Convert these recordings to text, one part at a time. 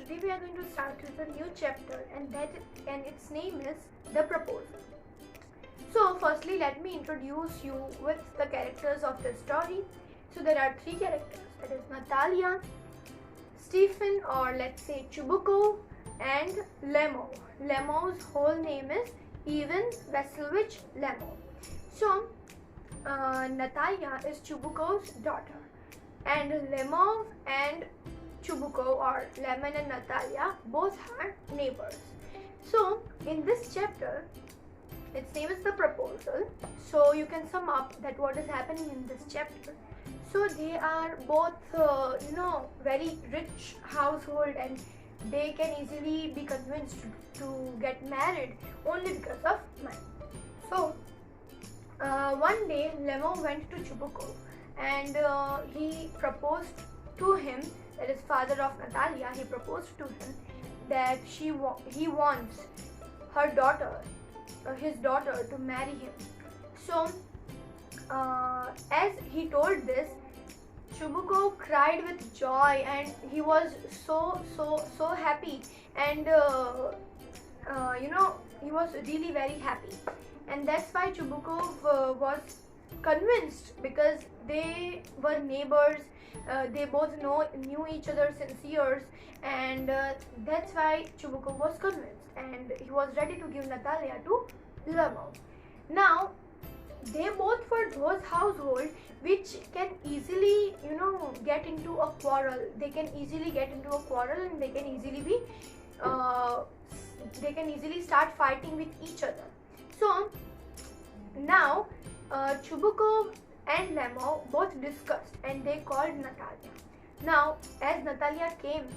today we are going to start with a new chapter, and its name is The Proposal. So firstly, let me introduce you with the characters of the story. So there are three characters, that is Natalia, Stephen, or let's say Chubuko, and Lemo. Lemo's whole name is Ivan Vasilovich Lemo. So Natalia is Chubuko's daughter, and Lemov and Chubuko, or Lemon and Natalia, both are neighbors. So in this chapter, its name is The Proposal. So you can sum up that what is happening in this chapter. So they are both very rich household, and they can easily be convinced to get married only because of money. So one day Lemo went to Chubuko, and he proposed to him, that is father of Natalia. He proposed to him that he wants her daughter, his daughter, to marry him. So as he told this, Chubuko cried with joy, and he was so happy, and he was really very happy, and that's why Chubuko was convinced, because they were neighbors. They both knew each other since years, and that's why Chubuko was convinced, and he was ready to give Natalia to Lemo. Now they both were those household which can easily get into a quarrel. They can easily get into a quarrel, and they can easily be they can easily start fighting with each other. So now Chubuko and Lemo both discussed, and they called Natalia. Now as Natalia came,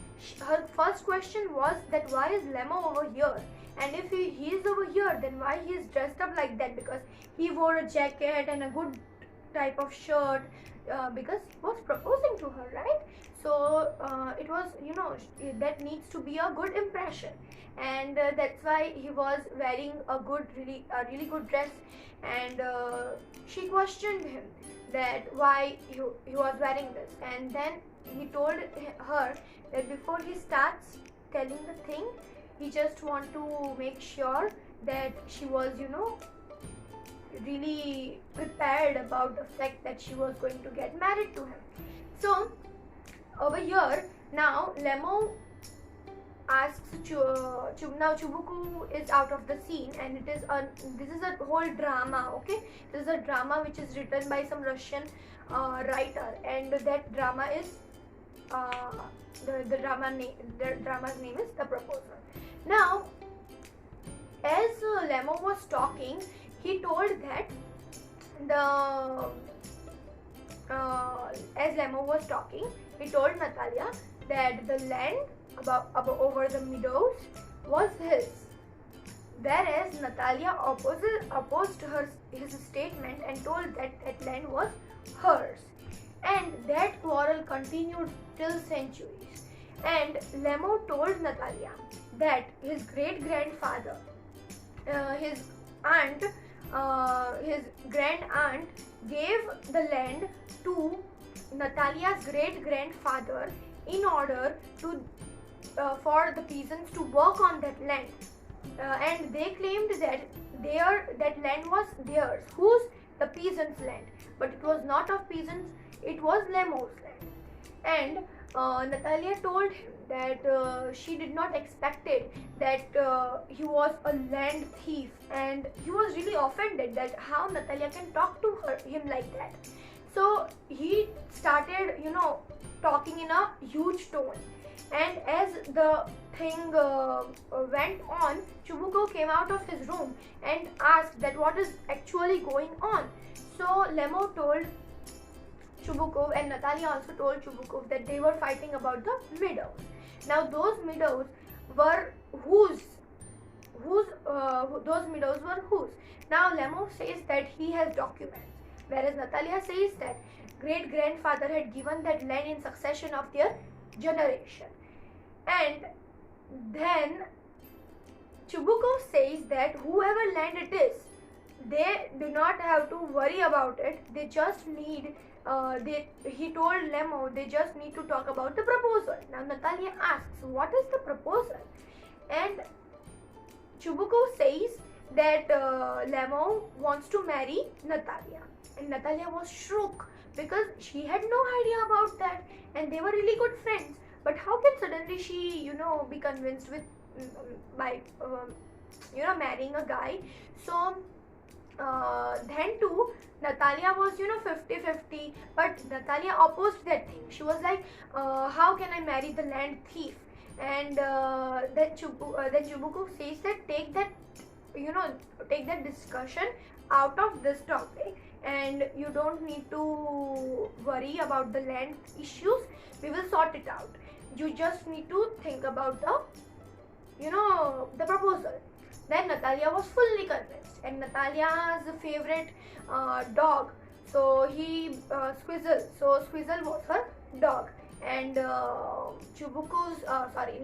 her first question was that why is Lemo over here, and if he is over here, then why he is dressed up like that, because he wore a jacket and a good type of shirt, because he was proposing to her, right? So it was, that needs to be a good impression, and that's why he was wearing a really good dress. And she questioned him that why he was wearing this, and then he told her that before he starts telling the thing, he just want to make sure that she was really prepared about the fact that she was going to get married to him. So over here now Lemo asks now Chubuko is out of the scene, and this is a whole drama. Okay, this is a drama which is written by some Russian writer, and that drama is the drama's name is The Proposal. Now as Lemo was talking, he told that as Lemo was talking, he told Natalia that the land over the meadows was his, whereas Natalia opposed his statement and told that land was hers, and that quarrel continued till centuries. And Lemo told Natalia that his great grandfather, his grand aunt gave the land to Natalia's great grandfather in order to for the peasants to work on that land, and they claimed that that land was theirs, whose? The peasants' land, but it was not of peasants, it was Lemo's land. And Natalia told him that she did not expect it, that he was a land thief, and he was really offended that how Natalia can talk to him like that. So he started talking in a huge tone, and as the thing went on, Chubuko came out of his room and asked that what is actually going on. So Lemo told Chubuko, and Natalia also told Chubuko, that they were fighting about the meadows. Now those meadows were whose? Those meadows were whose? Now Lemo says that he has documents, whereas Natalia says that great grandfather had given that land in succession of their generation. And then Chubuko says that whoever land it is, they do not have to worry about it. They just need he told Lemo they just need to talk about the proposal. Now Natalia asks, what is the proposal? And Chibuko says that Lemo wants to marry Natalia, and Natalia was shook because she had no idea about that, and they were really good friends. But how can suddenly she, be convinced with by marrying a guy? So then too, Natalia was 50-50, but Natalia opposed that thing. She was like, how can I marry the land thief? And then Chibuko says that take that discussion out of this topic, and you don't need to worry about the land issues. We will sort it out. You just need to think about the proposal. Then Natalia was fully convinced, and Natalia's favorite dog, so Squizzle. So Squizzle was her dog, and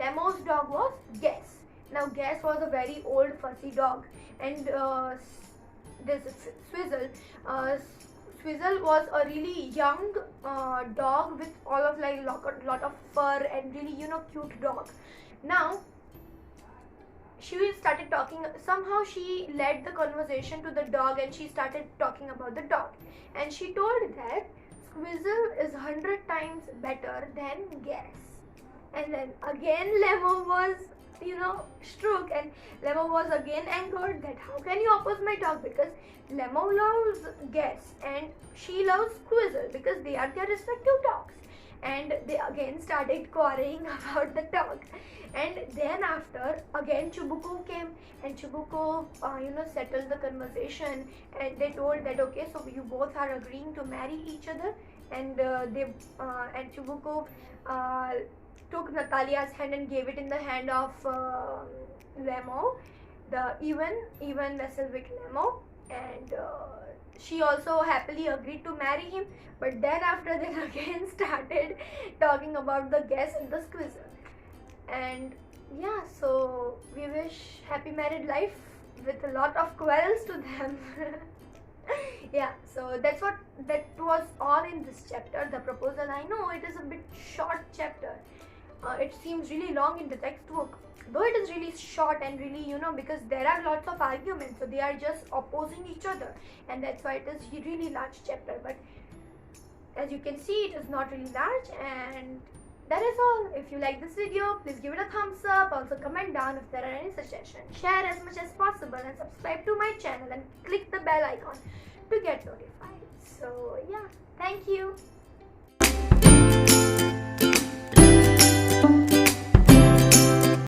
Lemo's dog was Guess. Now Guess was a very old fussy dog, and this Swizzle. Swizzle was a really young dog with all of lot of fur and really cute dog. Now she started talking. Somehow she led the conversation to the dog, and she started talking about the dog. And she told that Squizzle is 100 times better than Guess. And then again Lemo was struck, and Lemo was again angered that how can you oppose my dog, because Lemo loves Guess and she loves Squizzle because they are their respective dogs. And they again started quarreling about the dog. And then after again Chibuko came, and Chibuko settled the conversation, and they told that okay, so you both are agreeing to marry each other. And and Chibuko took Natalia's hand and gave it in the hand of Lemo, the even vessel with Lemo, and she also happily agreed to marry him. But then after they again started talking about the Guess and the Squizzle. And yeah, so we wish happy married life with a lot of quarrels to them. Yeah, so that was all in this chapter, the proposal. I know it is a bit short chapter. It seems really long in the textbook, though it is really short and really because there are lots of arguments, so they are just opposing each other, and that's why it is a really large chapter. But as you can see, it is not really large. And that is all. If you like this video, please give it a thumbs up. Also comment down if there are any suggestions. Share as much as possible, and subscribe to my channel and click the bell icon to get notified. So yeah, thank you.